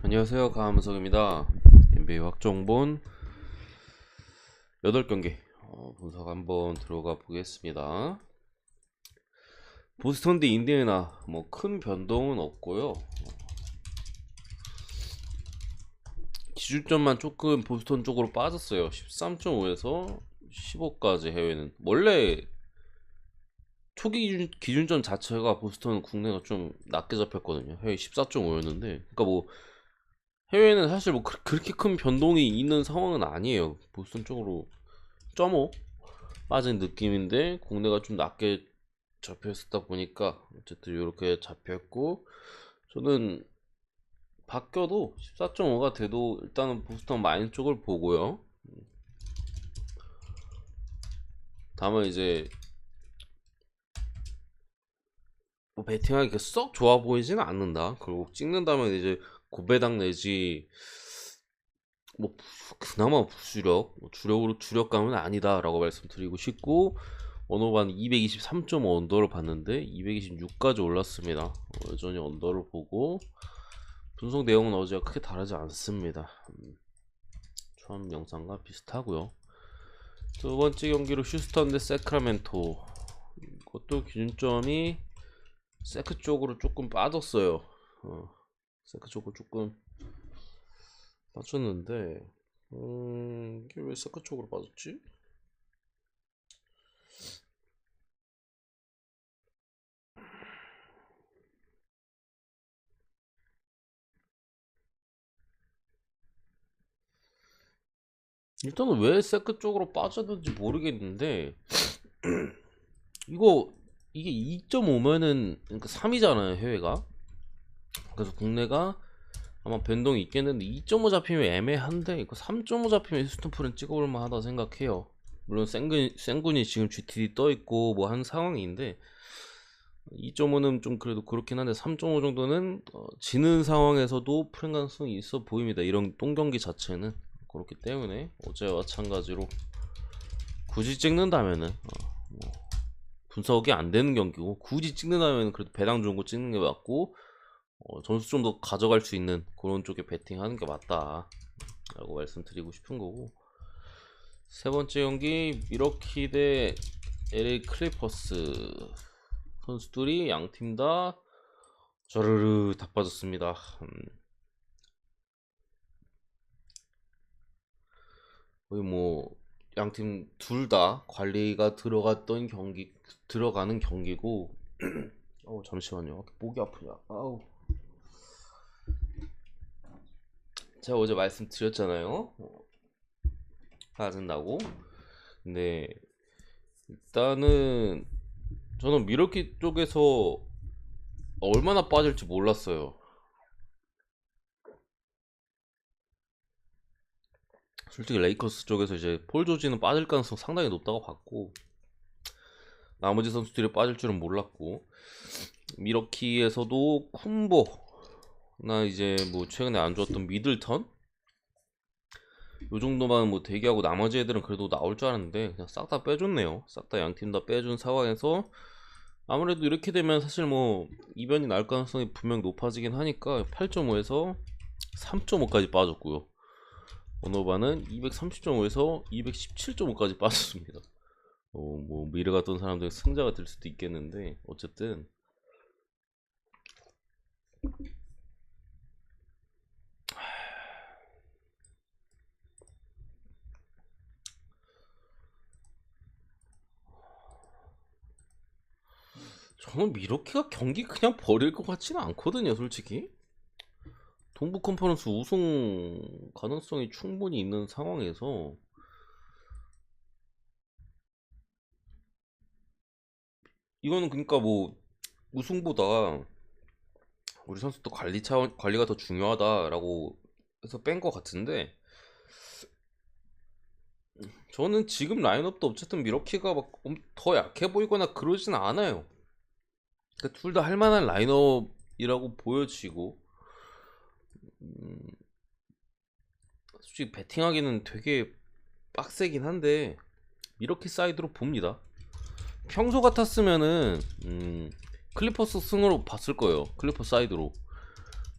안녕하세요, 강함석입니다. NBA 확정본 8경기 분석 한번 들어가 보겠습니다. 보스턴 대 인디애나 뭐 큰 변동은 없고요. 기준점만 조금 보스턴 쪽으로 빠졌어요. 13.5에서 15까지. 해외는 원래 초기 기준점 자체가 보스턴 국내가 좀 낮게 잡혔거든요. 해외 14.5였는데, 그러니까 뭐 해외는 사실 뭐 그렇게 큰 변동이 있는 상황은 아니에요. 보스턴 쪽으로 0.5 빠진 느낌인데 국내가 좀 낮게 잡혀있었다 보니까 어쨌든 이렇게 잡혔고, 저는 바뀌어도 14.5가 돼도 일단은 보스턴 마인 쪽을 보고요. 다만 이제 뭐 배팅하기 썩 좋아 보이지는 않는다. 그리고 찍는다면 이제 고배당 내지 뭐 그나마 부주력, 주력으로 주력감은 아니다라고 말씀드리고 싶고, 언어반 223.5 언더를 봤는데 226까지 올랐습니다. 여전히 언더를 보고 분석 내용은 어제와 크게 다르지 않습니다. 처음 영상과 비슷하고요. 두 번째 경기로 휴스턴 대 세크라멘토. 이것도 기준점이 세크 쪽으로 조금 빠졌어요. 세크 쪽으로 조금 빠졌는데, 이게 왜 세크 쪽으로 빠졌지? 일단은 왜 세크 쪽으로 빠졌는지 모르겠는데, 이게 2.5면은 그러니까 3이잖아요, 해외가. 그래서 국내가 아마 변동이 있겠는데 2.5 잡히면 애매한데, 이거 3.5 잡히면 휴스턴 프렌 찍어볼 만하다 생각해요. 물론 센군이 지금 GTD 떠있고 뭐 한 상황인데, 2.5는 좀 그래도 그렇긴 한데 3.5 정도는 지는 상황에서도 프렌 가능성이 있어 보입니다. 이런 똥경기 자체는. 그렇기 때문에 어제와 마찬가지로 굳이 찍는다면은 뭐 분석이 안 되는 경기고, 굳이 찍는다면 그래도 배당 좋은 거 찍는 게 맞고, 점수 좀 더 가져갈 수 있는 그런 쪽에 베팅하는 게 맞다 라고 말씀드리고 싶은 거고, 세 번째 경기 미러키 대 LA 클리퍼스. 선수들이 양팀 다 저르르 다 빠졌습니다. 거의 뭐 양팀 둘 다 관리가 들어가는 경기고. 잠시만요, 목이 아프냐. 제가 어제 말씀드렸잖아요, 빠진다고. 근데 일단은 저는 미러키 쪽에서 얼마나 빠질지 몰랐어요. 솔직히 레이커스 쪽에서 이제 폴 조지는 빠질 가능성 상당히 높다고 봤고, 나머지 선수들이 빠질 줄은 몰랐고, 미러키에서도 쿤보나 이제 뭐 최근에 안 좋았던 미들턴 요 정도만 뭐 대기하고, 나머지 애들은 그래도 나올 줄 알았는데 그냥 싹 다 빼줬네요. 싹 다 양팀 다 빼준 상황에서 아무래도 이렇게 되면 사실 뭐 이변이 날 가능성이 분명 높아지긴 하니까 8.5에서 3.5까지 빠졌고요. 언어반은 230.5에서 217.5까지 빠졌습니다. 뭐 미래 같던 사람들 승자가 될 수도 있겠는데, 어쨌든 저는 미러키가 경기 그냥 버릴 것 같지는 않거든요, 솔직히. 동부 컨퍼런스 우승 가능성이 충분히 있는 상황에서 이거는 그러니까 뭐 우승보다 우리 선수도 관리가 더 중요하다라고 해서 뺀 것 같은데, 저는 지금 라인업도 어쨌든 미러키가 막 더 약해 보이거나 그러진 않아요. 그러니까 둘 다 할만한 라인업이라고 보여지고, 음, 솔직히 배팅하기는 되게 빡세긴 한데 미러키 사이드로 봅니다. 평소 같았으면은 클리퍼스 승으로 봤을 거예요, 클리퍼 사이드로.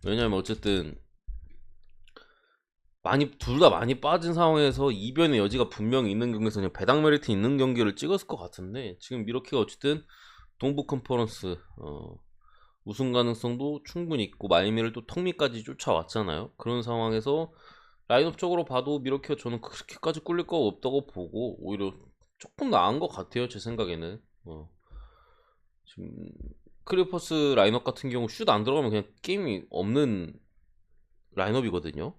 왜냐면 어쨌든 많이 둘 다 많이 빠진 상황에서 이변의 여지가 분명히 있는 경기에서 그냥 배당 메리트 있는 경기를 찍었을 것 같은데 지금 미러키가 어쨌든 동부 컨퍼런스 우승 가능성도 충분히 있고 마이미를 또 턱밑까지 쫓아왔잖아요. 그런 상황에서 라인업적으로 봐도 미러키가 저는 그렇게까지 꿀릴 거 없다고 보고 오히려 조금 나은 것 같아요. 제 생각에는 지금 크리퍼스 라인업 같은 경우 슛 안 들어가면 그냥 게임이 없는 라인업이거든요.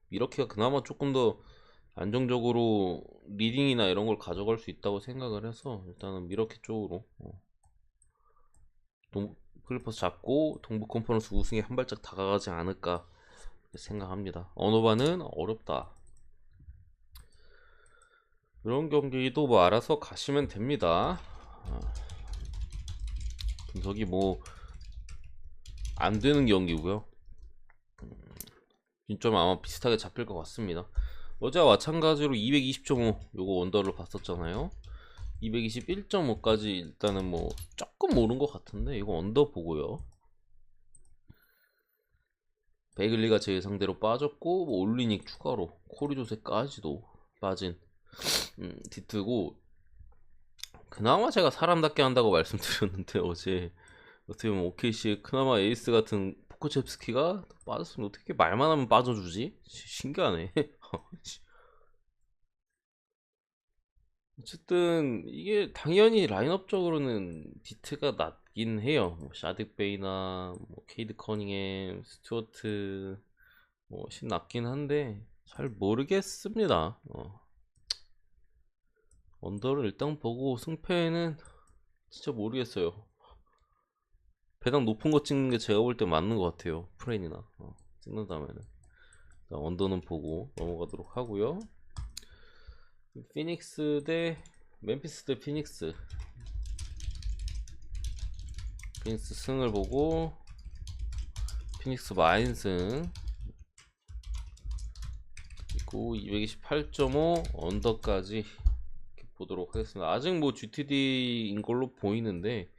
미러키가 그나마 조금 더 안정적으로 리딩이나 이런 걸 가져갈 수 있다고 생각을 해서 일단은 미러키 쪽으로 클리퍼스 잡고 동부 컨퍼런스 우승에 한 발짝 다가가지 않을까 생각합니다. 언어반은 어렵다. 이런 경기도 뭐 알아서 가시면 됩니다. 분석이 뭐 안 되는 경기고요. 좀 아마 비슷하게 잡힐 것 같습니다. 어제와 마찬가지로 220.5 요거 언더를 봤었잖아요. 221.5까지 일단은 뭐 조금 오른 것 같은데 이거 언더 보고요. 베글리가 제 예상대로 빠졌고 뭐 올리닉 추가로 코리조세까지도 빠진 디트고 그나마 제가 사람답게 한다고 말씀드렸는데 어제 어떻게 보면 OKC의 그나마 에이스 같은 포크첵스키가 빠졌으면 어떻게 말만 하면 빠져주지? 신기하네. 어쨌든 이게 당연히 라인업적으로는 디트가 낮긴 해요. 뭐 샤딕 베이나 뭐 케이드 커닝햄, 스튜어트 뭐신 낮긴 한데 잘 모르겠습니다. 언더를 일단 보고 승패는 진짜 모르겠어요. 배당 높은 거 찍는 게 제가 볼 때 맞는 것 같아요. 프레인이나 찍는다면은 언더는 보고 넘어가도록 하고요. 피닉스 대 멤피스 대 피닉스. 피닉스 승을 보고 피닉스 마인승 그리고 228.5 언더까지 보도록 하겠습니다. 아직 뭐 GTD인 걸로 보이는데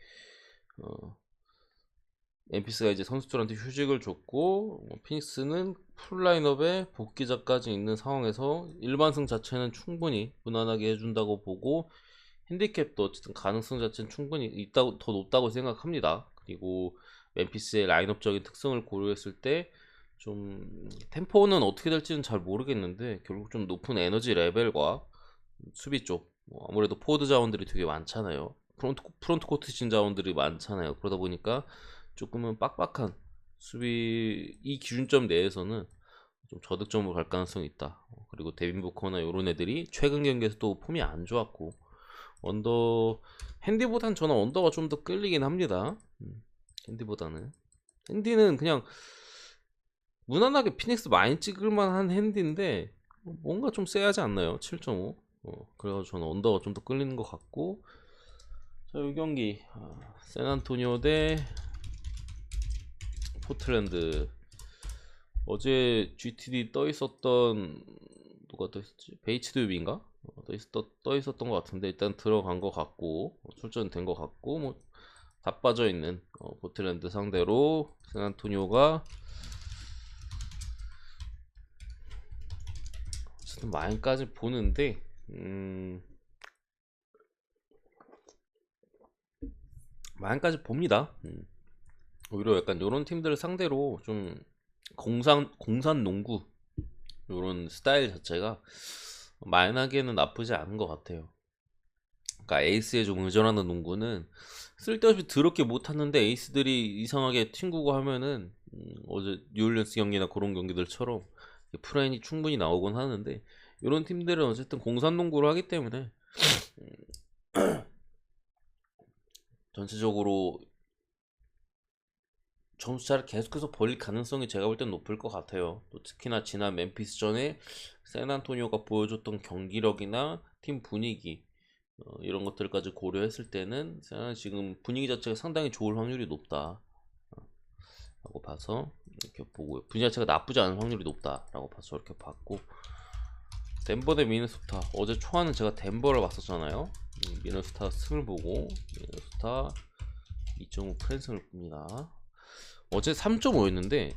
엠피스가 이제 선수들한테 휴직을 줬고 피닉스는 풀 라인업에 복귀자까지 있는 상황에서 일반승 자체는 충분히 무난하게 해준다고 보고 핸디캡도 어쨌든 가능성 자체는 충분히 있다고 더 높다고 생각합니다. 그리고 멤피스의 라인업적인 특성을 고려했을 때 좀 템포는 어떻게 될지는 잘 모르겠는데 결국 좀 높은 에너지 레벨과 수비 쪽 아무래도 포워드 자원들이 되게 많잖아요. 프론트 코트 진 자원들이 많잖아요. 그러다 보니까 조금은 빡빡한 수비 이 기준점 내에서는 좀 저득점으로 갈 가능성이 있다. 그리고 데빈 부커나 이런 애들이 최근 경기에서 또 폼이 안 좋았고 언더 핸디보단 저는 언더가 좀 더 끌리긴 합니다. 핸디보다는 핸디는 그냥 무난하게 피닉스 많이 찍을만한 핸디인데 뭔가 좀 세하지 않나요? 7.5 그래가지고 저는 언더가 좀 더 끌리는 것 같고 자, 이 경기 샌안토니오 대 포틀랜드 어제 GTD 떠 있었던 누가 떠 있었지? 베이츠드윕인가? 떠 있었던 것 같은데 일단 들어간 것 같고 출전된 것 같고 뭐 다 빠져 있는 포틀랜드 상대로 샌안토니오가 어쨌든 마인까지 보는데 마인까지 봅니다. 오히려 약간 이런 팀들을 상대로 좀 공산 농구 이런 스타일 자체가 마인하기에는 나쁘지 않은 것 같아요. 그러니까 에이스에 좀 의존하는 농구는 쓸데없이 더럽게 못하는데 에이스들이 이상하게 튕구고 하면은 어제 뉴올리언스 경기나 그런 경기들처럼 프라인이 충분히 나오곤 하는데 이런 팀들은 어쨌든 공산 농구를 하기 때문에 전체적으로 점수차를 계속해서 벌릴 가능성이 제가 볼 땐 높을 것 같아요. 또 특히나 지난 멤피스 전에 샌안토니오가 보여줬던 경기력이나 팀 분위기 이런 것들까지 고려했을 때는 지금 분위기 자체가 상당히 좋을 확률이 높다 라고 봐서 이렇게 보고요. 분위기 자체가 나쁘지 않은 확률이 높다 라고 봐서 이렇게 봤고 덴버 대 미네소타 어제 초안은 제가 덴버를 봤었잖아요. 미네소타 승을 보고 미네소타 2.5 프랜승을 봅니다. 어제 3.5였는데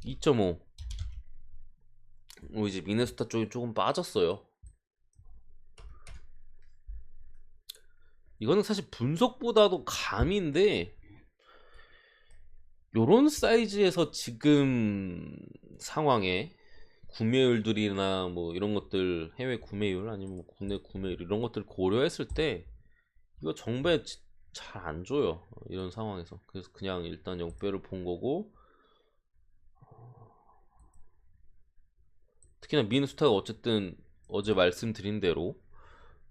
2.5 이제 미네소타 쪽이 조금 빠졌어요. 이거는 사실 분석보다도 감인데 요런 사이즈에서 지금 상황에 구매율들이나 뭐 이런 것들, 해외 구매율 아니면 뭐 국내 구매율 이런 것들 고려했을 때 이거 정배 잘 안 줘요, 이런 상황에서. 그래서 그냥 일단 역배를 본 거고, 특히나 미네소타가 어쨌든 어제 말씀드린 대로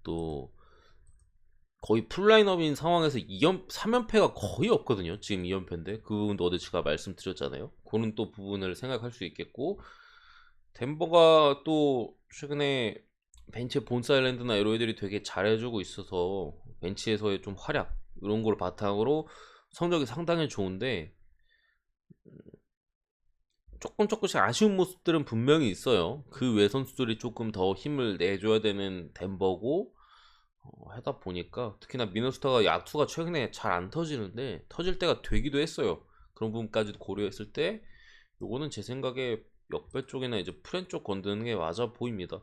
또 거의 풀라인업인 상황에서 3연패가 거의 없거든요. 지금 2연패인데 그 부분도 어제 제가 말씀드렸잖아요. 그런 또 부분을 생각할 수 있겠고, 덴버가 또 최근에 벤치의 본사일랜드나 이런 애들이 되게 잘해주고 있어서 벤치에서의 좀 활약 이런 걸 바탕으로 성적이 상당히 좋은데, 조금씩 아쉬운 모습들은 분명히 있어요. 그 외 선수들이 조금 더 힘을 내줘야 되는 덴버고, 하다 보니까 특히나 미네소타가 야투가 최근에 잘 안 터지는데 터질 때가 되기도 했어요. 그런 부분까지도 고려했을 때 요거는 제 생각에 역배 쪽이나 이제 프렌 쪽 건드는 게 맞아 보입니다.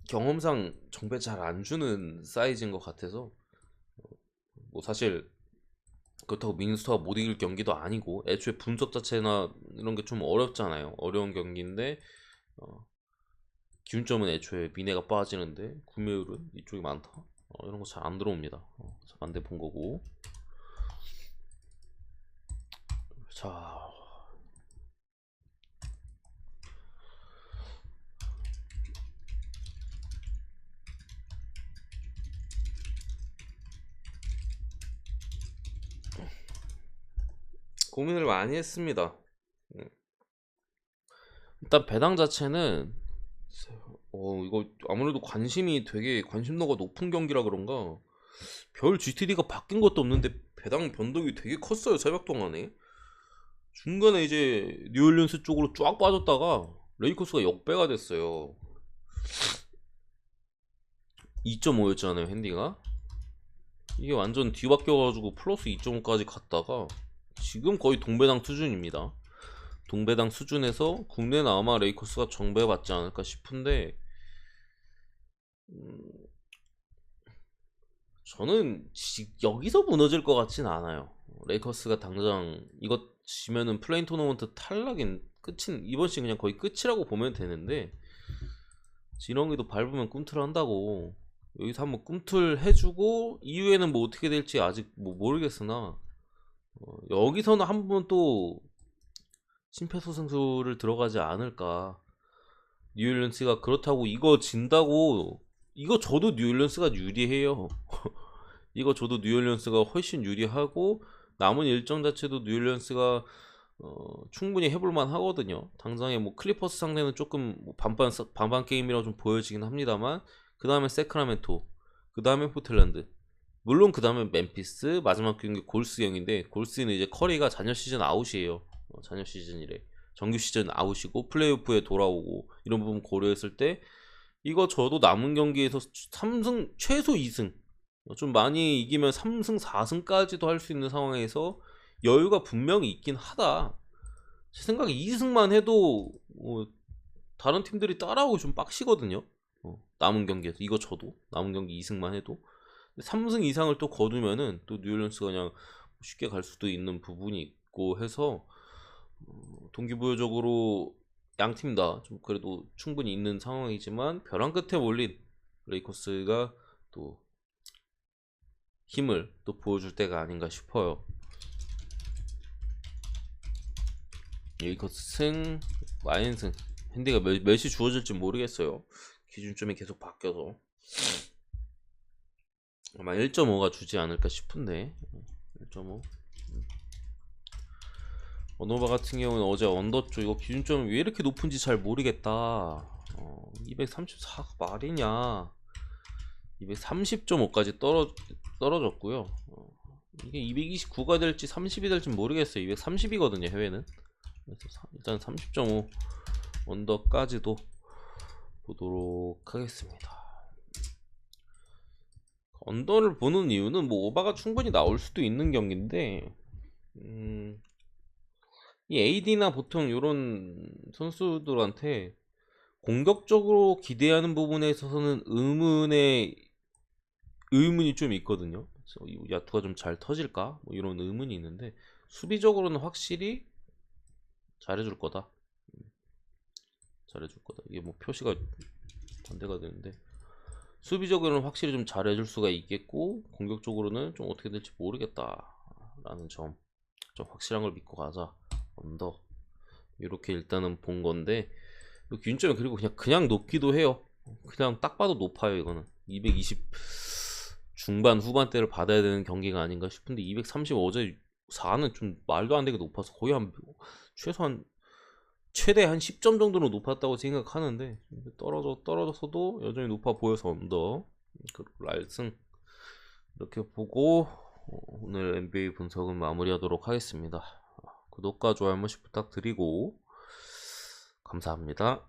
경험상 정배 잘 안 주는 사이즈인 것 같아서, 뭐 사실 그렇다고 미네소타가 못 이길 경기도 아니고, 애초에 분석 자체나 이런 게 좀 어렵잖아요. 어려운 경기인데 기준점은 애초에 미네가 빠지는데 구매율은 이쪽이 많다. 이런 거 잘 안 들어옵니다. 반대 본 거고. 자, 고민을 많이 했습니다. 일단 배당 자체는 이거 아무래도 되게 관심도가 높은 경기라 그런가 별 GTD가 바뀐 것도 없는데 배당 변동이 되게 컸어요, 새벽 동안에. 중간에 이제 뉴올리언스 쪽으로 쫙 빠졌다가 레이커스가 역배가 됐어요. 2.5였잖아요, 핸디가. 이게 완전 뒤바뀌어가지고 플러스 2.5까지 갔다가 지금 거의 동배당 수준입니다. 동배당 수준에서 국내는 아마 레이커스가 정배받지 않을까 싶은데, 저는 여기서 무너질 것 같진 않아요. 레이커스가 당장 이거 지면은 플레인 토너먼트 탈락인 끝인, 이번 시즌 그냥 거의 끝이라고 보면 되는데, 지렁이도 밟으면 꿈틀 한다고 여기서 한번 꿈틀 해주고 이후에는 뭐 어떻게 될지 아직 뭐 모르겠으나, 여기서는 한번 또 심폐소생술을 들어가지 않을까. 뉴올리언스가 그렇다고 이거 진다고, 이거 저도 뉴올리언스가 유리해요. 이거 저도 뉴올리언스가 훨씬 유리하고 남은 일정 자체도 뉴올리언스가 충분히 해볼만 하거든요. 당장에 뭐 클리퍼스 상대는 조금 뭐 반반 게임이라고 좀 보여지긴 합니다만, 그 다음에 세크라멘토, 그 다음에 포틀랜드, 물론 그 다음에 멤피스, 마지막 경기 골스경인데, 골스는 이제 커리가 잔여 시즌 아웃이에요. 잔여 시즌이래. 정규 시즌 아웃이고 플레이오프에 돌아오고 이런 부분 고려했을 때 이거 저도 남은 경기에서 3승 최소 2승, 좀 많이 이기면 3승 4승까지도 할 수 있는 상황에서 여유가 분명히 있긴 하다. 제 생각에 2승만 해도 다른 팀들이 따라오기 좀 빡시거든요. 남은 경기에서 이거 저도 남은 경기 2승만 해도 3승 이상을 또 거두면은 또 뉴올리언스가 그냥 쉽게 갈 수도 있는 부분이 있고 해서, 동기부여적으로 양 팀 다 좀 그래도 충분히 있는 상황이지만 벼랑 끝에 몰린 레이커스가 또 힘을 또 보여줄 때가 아닌가 싶어요. 레이커스 승, 마인 승, 핸디가 몇이 주어질지 모르겠어요. 기준점이 계속 바뀌어서 아마 1.5가 주지 않을까 싶은데, 1.5. 언어바 같은 경우는 어제 언더 쪽 이거 기준점이 왜 이렇게 높은지 잘 모르겠다. 234가 말이냐. 230.5까지 떨어졌고요. 이게 229가 될지 30이 될지 모르겠어요. 230이거든요, 해외는. 그래서 일단 30.5 언더까지도 보도록 하겠습니다. 언더를 보는 이유는 뭐 오바가 충분히 나올 수도 있는 경기인데, 이 AD나 보통 요런 선수들한테 공격적으로 기대하는 부분에 있어서는 의문이 좀 있거든요. 그래서 이 야투가 좀 잘 터질까? 뭐 이런 의문이 있는데 수비적으로는 확실히 잘해줄 거다. 잘해줄 거다. 이게 뭐 표시가 반대가 되는데 수비적으로는 확실히 좀 잘해줄 수가 있겠고 공격적으로는 좀 어떻게 될지 모르겠다라는 점, 좀 확실한 걸 믿고 가자. 언더 이렇게 일단은 본 건데 균점이 그리고 그냥 높기도 해요. 그냥 딱 봐도 높아요. 이거는 220 중반 후반대를 받아야 되는 경기가 아닌가 싶은데 230 어제 4는 좀 말도 안 되게 높아서 거의 한 최소한 최대 한 10점 정도로 높았다고 생각하는데 떨어졌어도 여전히 높아 보여서 언더 그 랄승 이렇게 보고 오늘 NBA 분석은 마무리하도록 하겠습니다. 구독과 좋아요 한 번씩 부탁드리고 감사합니다.